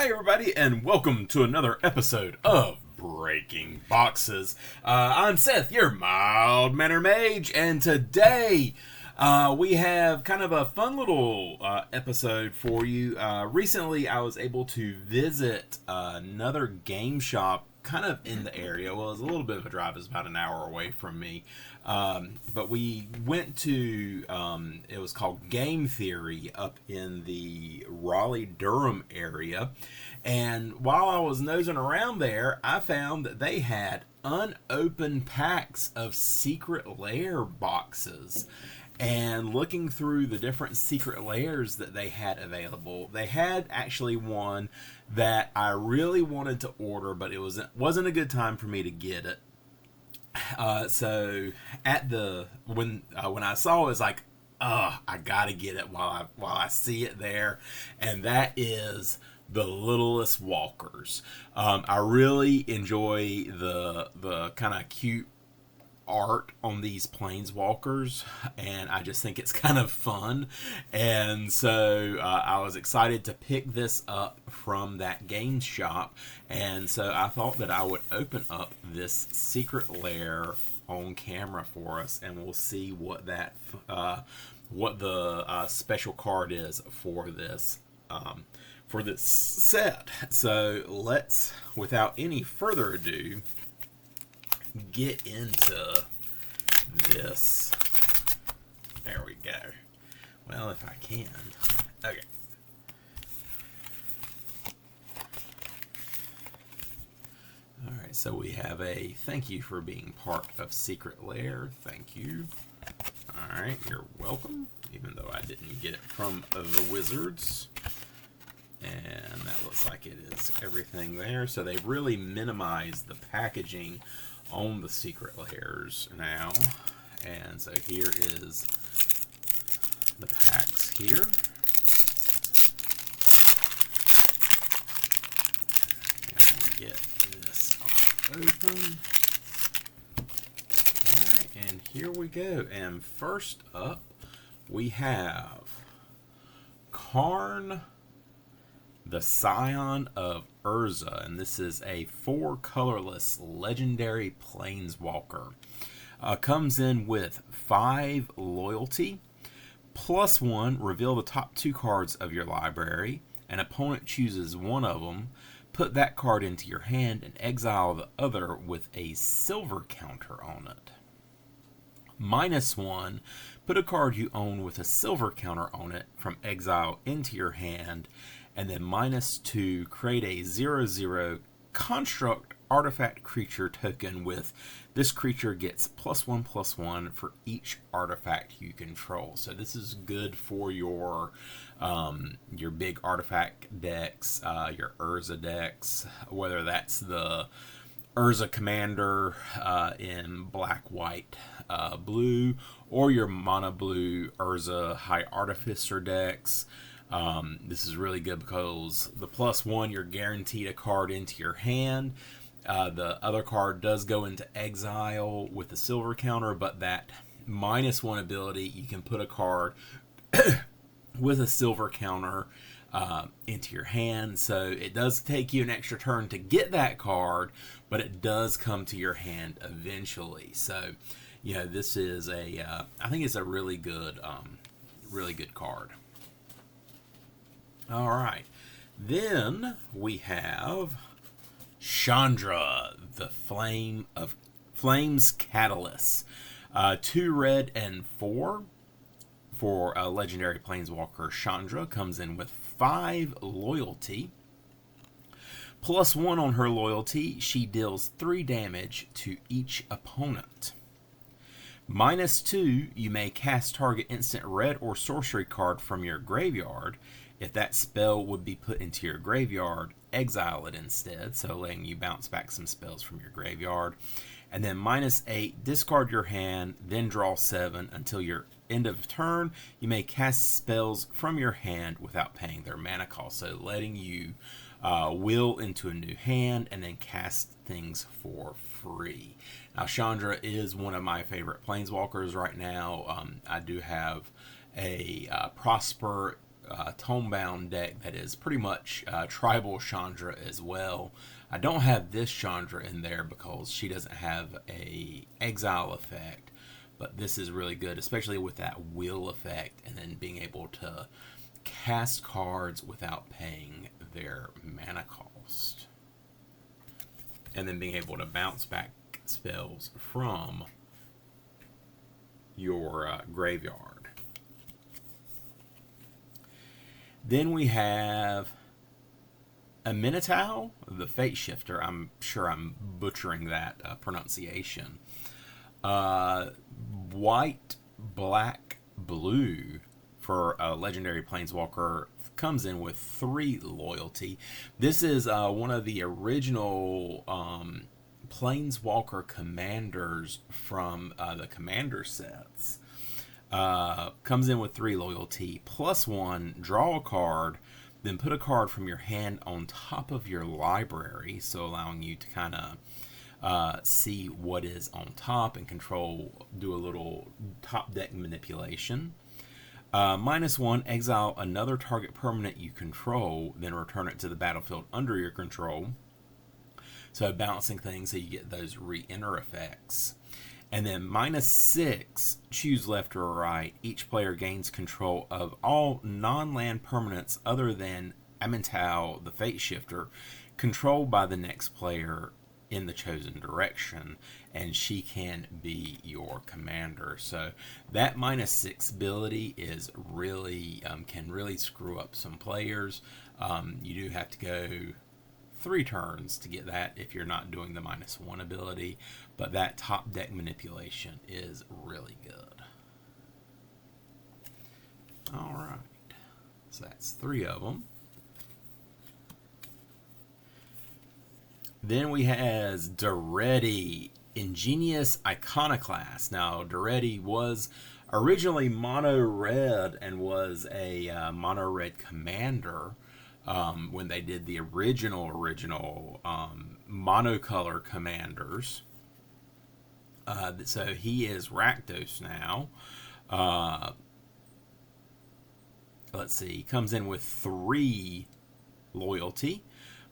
Hi everybody, and welcome to another episode of Breaking Boxes. I'm Seth, your Mild Mannered Mage, and today we have kind of a fun little episode for you. Recently I was able to visit another game shop kind of in the area. Well, it's a little bit of a drive. It's about an hour away from me. But we went to, it was called Game Theory up in the Raleigh-Durham area. And while I was nosing around there, I found that they had unopened packs of Secret Lair boxes. And looking through the different Secret Lairs that they had available, they had actually one that I really wanted to order, but it wasn't a good time for me to get it. So at when I saw it, it's like, I gotta get it while I see it there, and that is the Littlest Walkers. I really enjoy the kind of cute art on these planeswalkers, and I just think it's kind of fun, and so I was excited to pick this up from that game shop, and so I thought that I would open up this Secret Lair on camera for us, and we'll see what that what the special card is for this set. So let's, without any further ado, get into this. There we go. Well, if I can. Okay. Alright, so we have a thank you for being part of Secret Lair. Thank you. Alright, you're welcome. Even though I didn't get it from the Wizards. And that looks like it is everything there. So they've really minimized the packaging on the Secret Lairs now, and so here is the packs here. And we'll get this all open. Alright, and here we go. And first up, we have Karn, the Scion of Urza, and this is a 4 colorless legendary planeswalker. Comes in with 5 loyalty, +1, reveal the top 2 cards of your library. An opponent chooses one of them, put that card into your hand and exile the other with a silver counter on it. -1, put a card you own with a silver counter on it from exile into your hand, and then -2, create a 0/0 construct artifact creature token with this creature gets +1/+1 for each artifact you control. So this is good for your big artifact decks, your Urza decks, whether that's the Urza Commander in black, white, blue, or your mono blue Urza High Artificer decks. This is really good because the +1, you're guaranteed a card into your hand. The other card does go into exile with the silver counter, but that -1 ability, you can put a card with a silver counter into your hand. So it does take you an extra turn to get that card, but it does come to your hand eventually. So, you know, this is I think it's a really good card. Alright, then we have Chandra, the Flames Catalyst. 2 red and 4 for a legendary planeswalker. Chandra comes in with 5 loyalty. +1 on her loyalty, she deals 3 damage to each opponent. -2, you may cast target instant red or sorcery card from your graveyard. If that spell would be put into your graveyard, exile it instead, so letting you bounce back some spells from your graveyard. And then -8, discard your hand, then draw 7 until your end of turn. You may cast spells from your hand without paying their mana cost, so letting you will into a new hand and then cast things for free. Now, Chandra is one of my favorite planeswalkers right now. I do have a Prosper Tomebound deck that is pretty much Tribal Chandra as well. I don't have this Chandra in there because she doesn't have a exile effect, but this is really good, especially with that will effect and then being able to cast cards without paying their mana cost. And then being able to bounce back spells from your graveyard. Then we have a Minotaur, the Fate Shifter. I'm sure I'm butchering that pronunciation. White, black, blue for a legendary planeswalker. Comes in with 3 loyalty. This is one of the original planeswalker commanders from the commander sets. Comes in with 3 loyalty, +1, draw a card, then put a card from your hand on top of your library, so allowing you to kind of see what is on top and control, do a little top deck manipulation. -1, exile another target permanent you control, then return it to the battlefield under your control. So balancing things so you get those re-enter effects. And then -6, choose left or right. Each player gains control of all non-land permanents other than Minotaur, the Fate Shifter, controlled by the next player in the chosen direction, and she can be your commander. So that -6 ability is really can really screw up some players. You do have to go 3 turns to get that if you're not doing the -1 ability, but that top deck manipulation is really good. All right, so that's 3 of them. Then we have Daretti, Ingenious Iconoclast. Now, Daretti was originally mono red and was a mono red commander when they did the original monocolor commanders. So he is Rakdos now. Let's see, he comes in with 3 loyalty.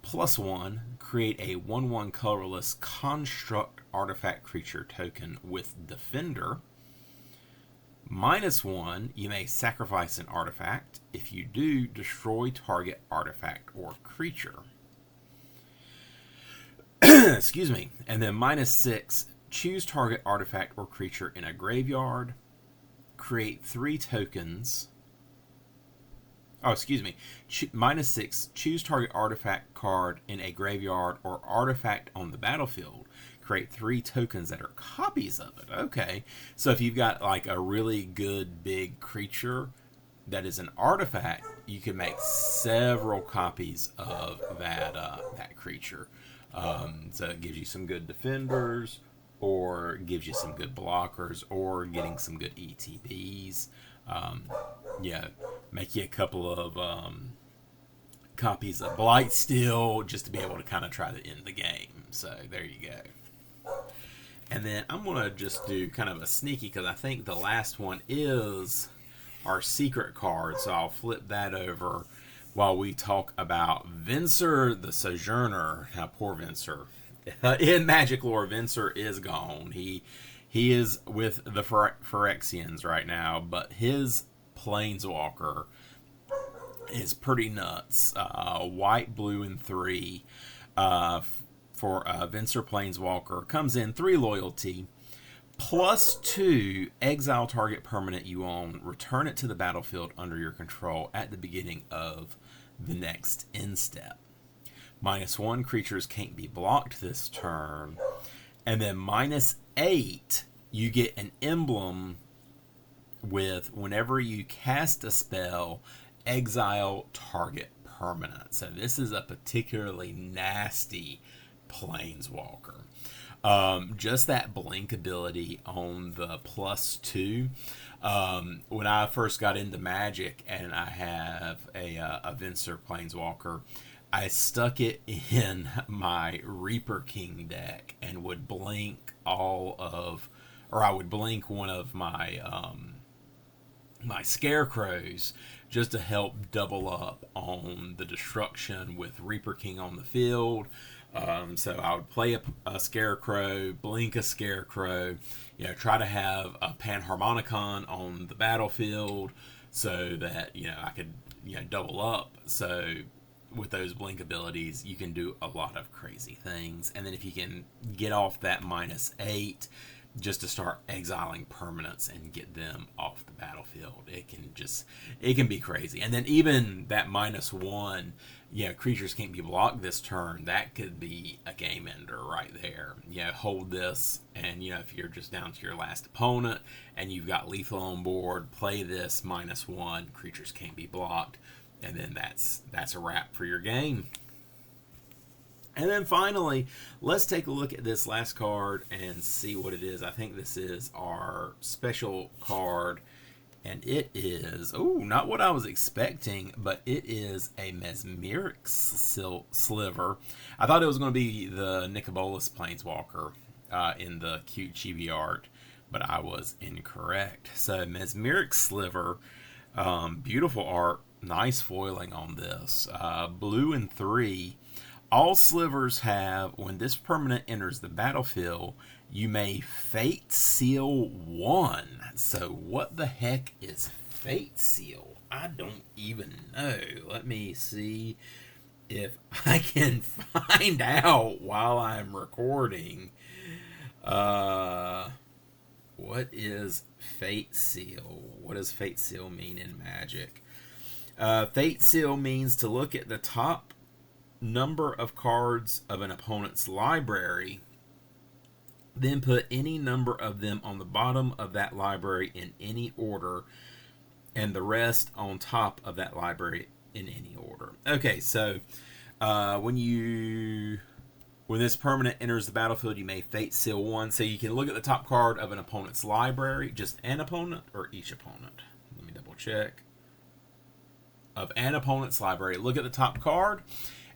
+1, create a 1/1 colorless construct artifact creature token with Defender. -1, you may sacrifice an artifact. If you do, destroy target artifact or creature. Excuse me. And then -6, choose target artifact or creature in a graveyard. Create 3 tokens. Oh, excuse me. -6, choose target artifact card in a graveyard or artifact on the battlefield. Create 3 tokens that are copies of it. Okay. So if you've got like a really good big creature that is an artifact, you can make several copies of that creature. So it gives you some good defenders, or gives you some good blockers, or getting some good ETBs. Yeah, make you a couple of copies of Blightsteel just to be able to kind of try to end the game. So there you go. And then I'm going to just do kind of a sneaky, because I think the last one is our secret card. So I'll flip that over while we talk about Venser the Sojourner. Now, poor Venser. In Magic lore, Venser is gone. He is with the Phyrexians right now, but his Planeswalker is pretty nuts. White, blue, and 3 for Venser Planeswalker. Comes in 3 loyalty, +2, exile target permanent you own, return it to the battlefield under your control at the beginning of the next end step. -1, creatures can't be blocked this turn. And then -8, you get an emblem with whenever you cast a spell, exile target permanent. So this is a particularly nasty Planeswalker. Just that blink ability on the +2. When I first got into Magic and I have a Venser Planeswalker, I stuck it in my Reaper King deck and would blink I would blink one of my my scarecrows just to help double up on the destruction with Reaper King on the field. So I would play a scarecrow, blink a scarecrow, try to have a Panharmonicon on the battlefield so that I could double up. So with those blink abilities, you can do a lot of crazy things. And then if you can get off that -8 just to start exiling permanents and get them off the battlefield, it can be crazy. And then even that -1, creatures can't be blocked this turn, that could be a game ender right there. Hold this, and if you're just down to your last opponent and you've got lethal on board, play this -1, creatures can't be blocked, and then that's a wrap for your game. And then finally, let's take a look at this last card and see what it is. I think this is our special card, and it is, not what I was expecting, but it is a Mesmeric Sliver. I thought it was going to be the Nicobolus Planeswalker in the cute chibi art, but I was incorrect. So Mesmeric Sliver, beautiful art, nice foiling on this. Blue and 3. All slivers have, when this permanent enters the battlefield, you may Fate Seal 1. So what the heck is Fate Seal? I don't even know. Let me see if I can find out while I'm recording. What is Fate Seal? What does Fate Seal mean in Magic? Fate Seal means to look at the top number of cards of an opponent's library, then put any number of them on the bottom of that library in any order, and the rest on top of that library in any order. Okay, so when this permanent enters the battlefield, you may Fate Seal 1. So you can look at the top card of an opponent's library, just an opponent or each opponent. Let me double check. Of an opponent's library, look at the top card,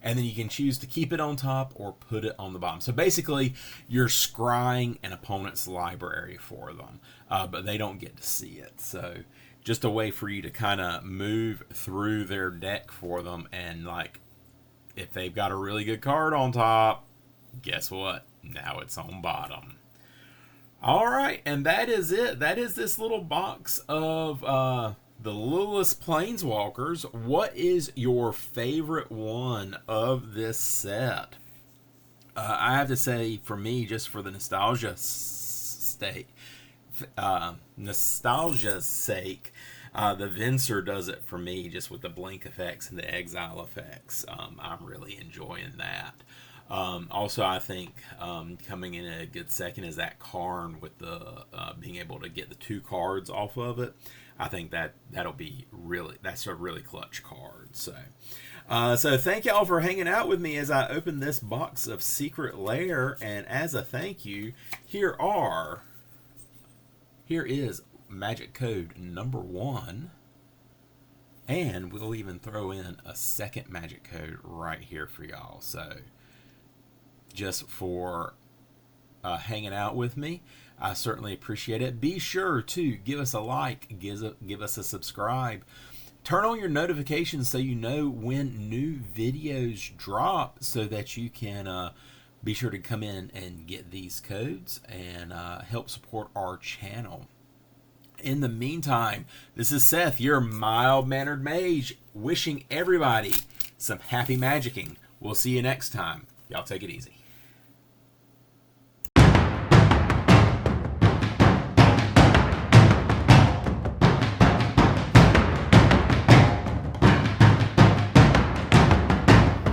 and then you can choose to keep it on top or put it on the bottom. So basically, you're scrying an opponent's library for them, but they don't get to see it. So just a way for you to kind of move through their deck for them, and like, if they've got a really good card on top, guess what? Now it's on bottom. All right, and that is it. That is this little box of the Littlest Planeswalkers. What is your favorite one of this set? I have to say, for me, just for the nostalgia's sake, the Venser does it for me, just with the blink effects and the exile effects. I'm really enjoying that. Also, I think coming in a good second is that Karn with the being able to get the 2 cards off of it. I think that'll be that's a really clutch card. So thank y'all for hanging out with me as I open this box of Secret Lair. And as a thank you, here is magic code number 1. And we'll even throw in a second magic code right here for y'all. So just for hanging out with me, I certainly appreciate it. Be sure to give us a like, give us a subscribe. Turn on your notifications so you know when new videos drop, so that you can be sure to come in and get these codes and help support our channel. In the meantime, this is Seth, your Mild Mannered Mage, wishing everybody some happy magicking. We'll see you next time. Y'all take it easy.